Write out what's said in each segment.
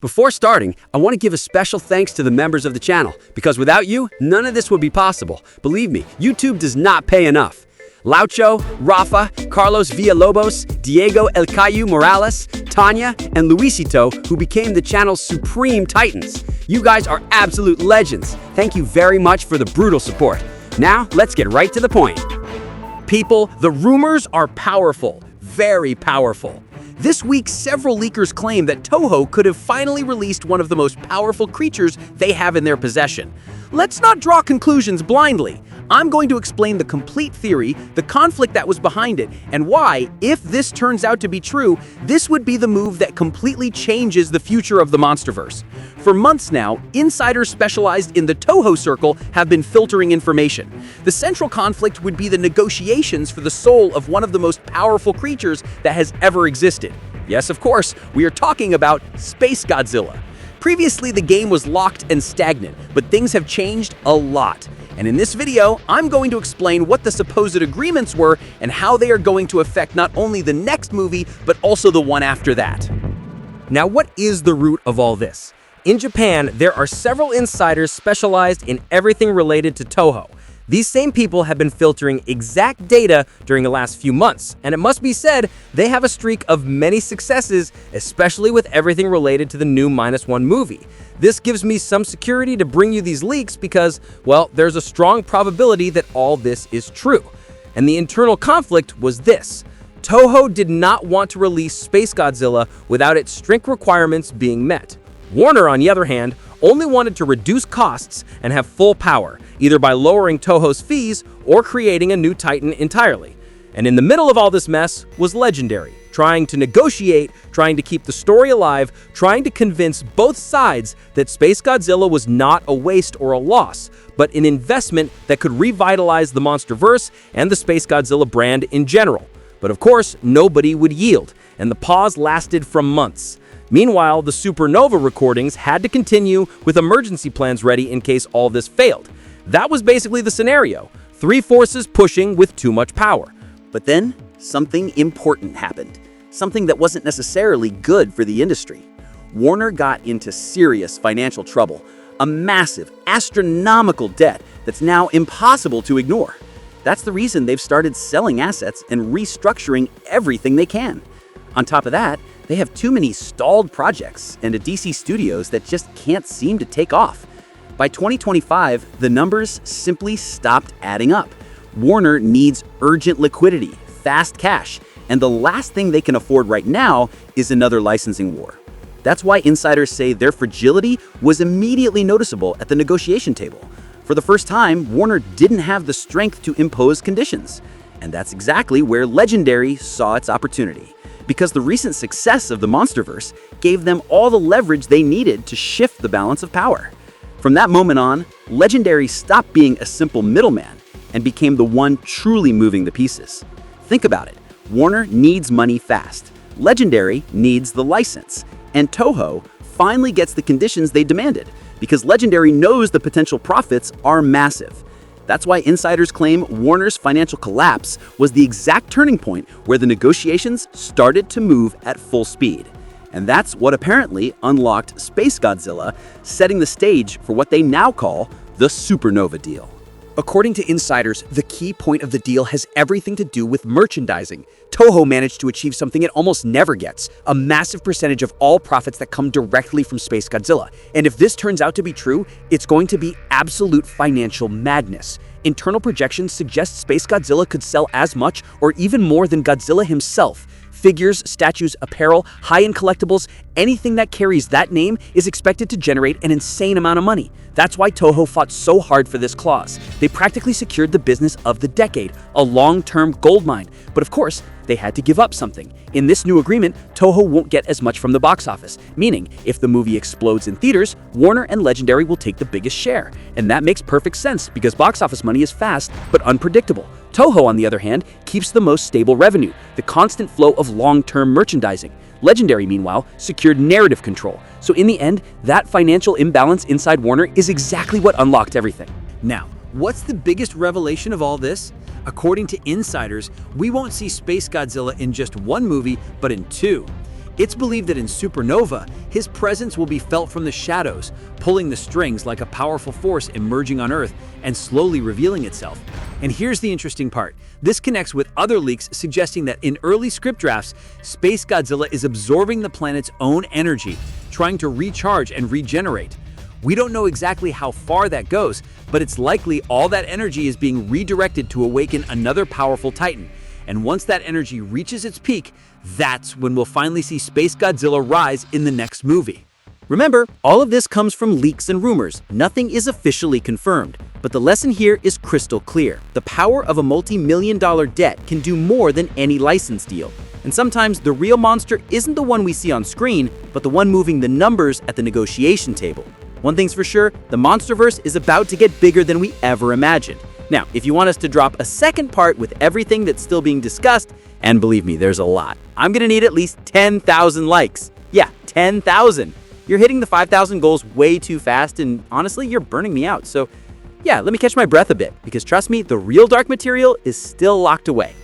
Before starting, I want to give a special thanks to the members of the channel, because without you, none of this would be possible. Believe me, YouTube does not pay enough. Laucho, Rafa, Carlos Villalobos, Diego El Cayu Morales, Tanya, and Luisito, who became the channel's supreme titans. You guys are absolute legends. Thank you very much for the brutal support. Now, let's get right to the point. People, the rumors are powerful, very powerful. This week, several leakers claim that Toho could have finally released one of the most powerful creatures they have in their possession. Let's not draw conclusions blindly. I'm going to explain the complete theory, the conflict that was behind it, and why, if this turns out to be true, this would be the move that completely changes the future of the MonsterVerse. For months now, insiders specialized in the Toho circle have been filtering information. The central conflict would be the negotiations for the soul of one of the most powerful creatures that has ever existed. Yes, of course, we are talking about SpaceGodzilla. Previously, the game was locked and stagnant, but things have changed a lot. And in this video, I'm going to explain what the supposed agreements were and how they are going to affect not only the next movie, but also the one after that. Now, what is the root of all this? In Japan, there are several insiders specialized in everything related to Toho. These same people have been filtering exact data during the last few months, and it must be said, they have a streak of many successes, especially with everything related to the new -1 movie. This gives me some security to bring you these leaks because, well, there's a strong probability that all this is true. And the internal conflict was this. Toho did not want to release SpaceGodzilla without its strict requirements being met. Warner, on the other hand, only wanted to reduce costs and have full power, either by lowering Toho's fees or creating a new titan entirely. And in the middle of all this mess was Legendary, trying to negotiate, trying to keep the story alive, trying to convince both sides that SpaceGodzilla was not a waste or a loss, but an investment that could revitalize the MonsterVerse and the SpaceGodzilla brand in general. But of course, nobody would yield, and the pause lasted for months. Meanwhile, the Supernova recordings had to continue with emergency plans ready in case all this failed. That was basically the scenario. Three forces pushing with too much power. But then, something important happened. Something that wasn't necessarily good for the industry. Warner got into serious financial trouble. A massive, astronomical debt that's now impossible to ignore. That's the reason they've started selling assets and restructuring everything they can. On top of that, they have too many stalled projects and a DC Studios that just can't seem to take off. By 2025, the numbers simply stopped adding up. Warner needs urgent liquidity, fast cash, and the last thing they can afford right now is another licensing war. That's why insiders say their fragility was immediately noticeable at the negotiation table. For the first time, Warner didn't have the strength to impose conditions. And that's exactly where Legendary saw its opportunity. Because the recent success of the MonsterVerse gave them all the leverage they needed to shift the balance of power. From that moment on, Legendary stopped being a simple middleman and became the one truly moving the pieces. Think about it. Warner needs money fast. Legendary needs the license. And Toho finally gets the conditions they demanded because Legendary knows the potential profits are massive. That's why insiders claim Warner's financial collapse was the exact turning point where the negotiations started to move at full speed. And that's what apparently unlocked SpaceGodzilla, setting the stage for what they now call the Supernova Deal. According to insiders, the key point of the deal has everything to do with merchandising. Toho managed to achieve something it almost never gets, a massive percentage of all profits that come directly from SpaceGodzilla. And if this turns out to be true, it's going to be absolute financial madness. Internal projections suggest SpaceGodzilla could sell as much or even more than Godzilla himself. Figures, statues, apparel, high-end collectibles, anything that carries that name is expected to generate an insane amount of money. That's why Toho fought so hard for this clause. They practically secured the business of the decade, a long-term goldmine. But of course, they had to give up something. In this new agreement, Toho won't get as much from the box office, meaning if the movie explodes in theaters, Warner and Legendary will take the biggest share. And that makes perfect sense because box office money is fast but unpredictable. Toho, on the other hand, keeps the most stable revenue, the constant flow of long-term merchandising. Legendary, meanwhile, secured narrative control. So in the end, that financial imbalance inside Warner is exactly what unlocked everything. Now, what's the biggest revelation of all this? According to insiders, we won't see SpaceGodzilla in just one movie, but in two. It's believed that in Supernova, his presence will be felt from the shadows, pulling the strings like a powerful force emerging on Earth and slowly revealing itself. And here's the interesting part. This connects with other leaks suggesting that in early script drafts, SpaceGodzilla is absorbing the planet's own energy, trying to recharge and regenerate. We don't know exactly how far that goes, but it's likely all that energy is being redirected to awaken another powerful Titan. And once that energy reaches its peak, that's when we'll finally see SpaceGodzilla rise in the next movie. Remember, all of this comes from leaks and rumors. Nothing is officially confirmed. But the lesson here is crystal clear. The power of a multi-million-dollar debt can do more than any license deal. And sometimes the real monster isn't the one we see on screen, but the one moving the numbers at the negotiation table. One thing's for sure, the MonsterVerse is about to get bigger than we ever imagined. Now, if you want us to drop a second part with everything that's still being discussed, and believe me, there's a lot, I'm gonna need at least 10,000 likes. Yeah, 10,000. You're hitting the 5,000 goals way too fast, and honestly, you're burning me out. So yeah, let me catch my breath a bit, because trust me, the real dark material is still locked away.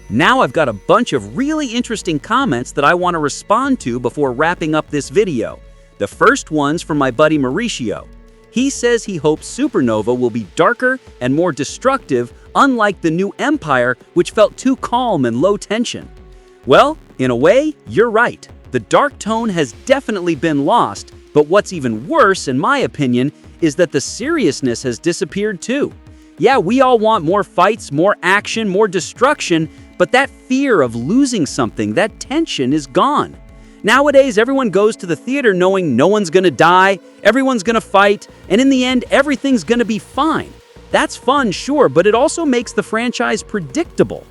Now I've got a bunch of really interesting comments that I want to respond to before wrapping up this video. The first one's from my buddy Mauricio. He says he hopes Supernova will be darker and more destructive, unlike the new Empire, which felt too calm and low tension. Well, in a way, you're right. The dark tone has definitely been lost, but what's even worse, in my opinion, is that the seriousness has disappeared too. Yeah, we all want more fights, more action, more destruction, but that fear of losing something, that tension is gone. Nowadays, everyone goes to the theater knowing no one's gonna die, everyone's gonna fight, and in the end, everything's gonna be fine. That's fun, sure, but it also makes the franchise predictable.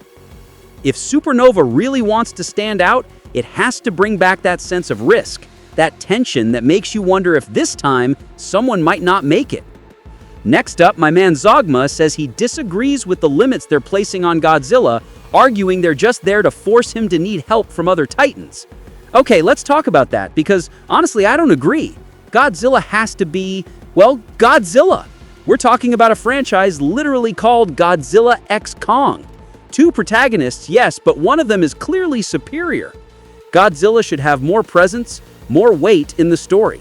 If Supernova really wants to stand out, it has to bring back that sense of risk, that tension that makes you wonder if this time someone might not make it. Next up, my man Zogma says he disagrees with the limits they're placing on Godzilla, arguing they're just there to force him to need help from other Titans. Okay, let's talk about that, because honestly, I don't agree. Godzilla has to be, well, Godzilla. We're talking about a franchise literally called Godzilla x Kong. Two protagonists, yes, but one of them is clearly superior. Godzilla should have more presence, more weight in the story.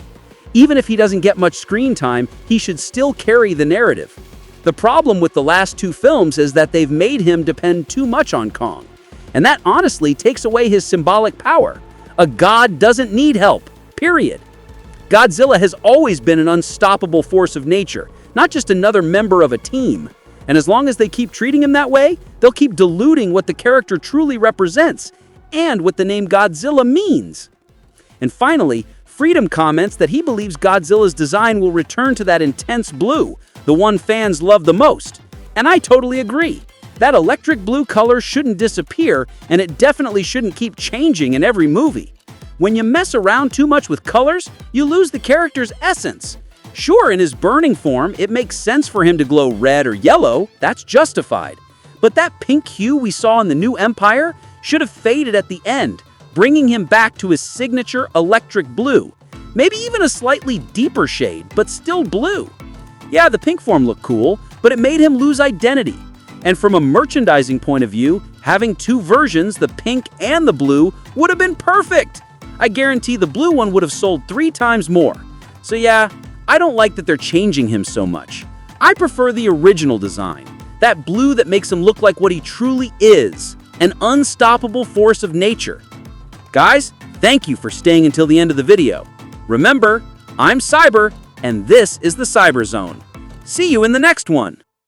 Even if he doesn't get much screen time, he should still carry the narrative. The problem with the last two films is that they've made him depend too much on Kong. And that honestly takes away his symbolic power. A god doesn't need help, period. Godzilla has always been an unstoppable force of nature, not just another member of a team. And as long as they keep treating him that way, they'll keep diluting what the character truly represents and what the name Godzilla means. And finally, Freedom comments that he believes Godzilla's design will return to that intense blue, the one fans love the most. And I totally agree. That electric blue color shouldn't disappear, and it definitely shouldn't keep changing in every movie. When you mess around too much with colors, you lose the character's essence. Sure, in his burning form, it makes sense for him to glow red or yellow, that's justified. But that pink hue we saw in the new Empire should have faded at the end, bringing him back to his signature electric blue. Maybe even a slightly deeper shade, but still blue. Yeah, the pink form looked cool, but it made him lose identity. And from a merchandising point of view, having two versions, the pink and the blue, would have been perfect. I guarantee the blue one would have sold 3 times more. So yeah, I don't like that they're changing him so much. I prefer the original design, that blue that makes him look like what he truly is, an unstoppable force of nature. Guys, thank you for staying until the end of the video. Remember, I'm Cyber, and this is the Cyber Zone. See you in the next one.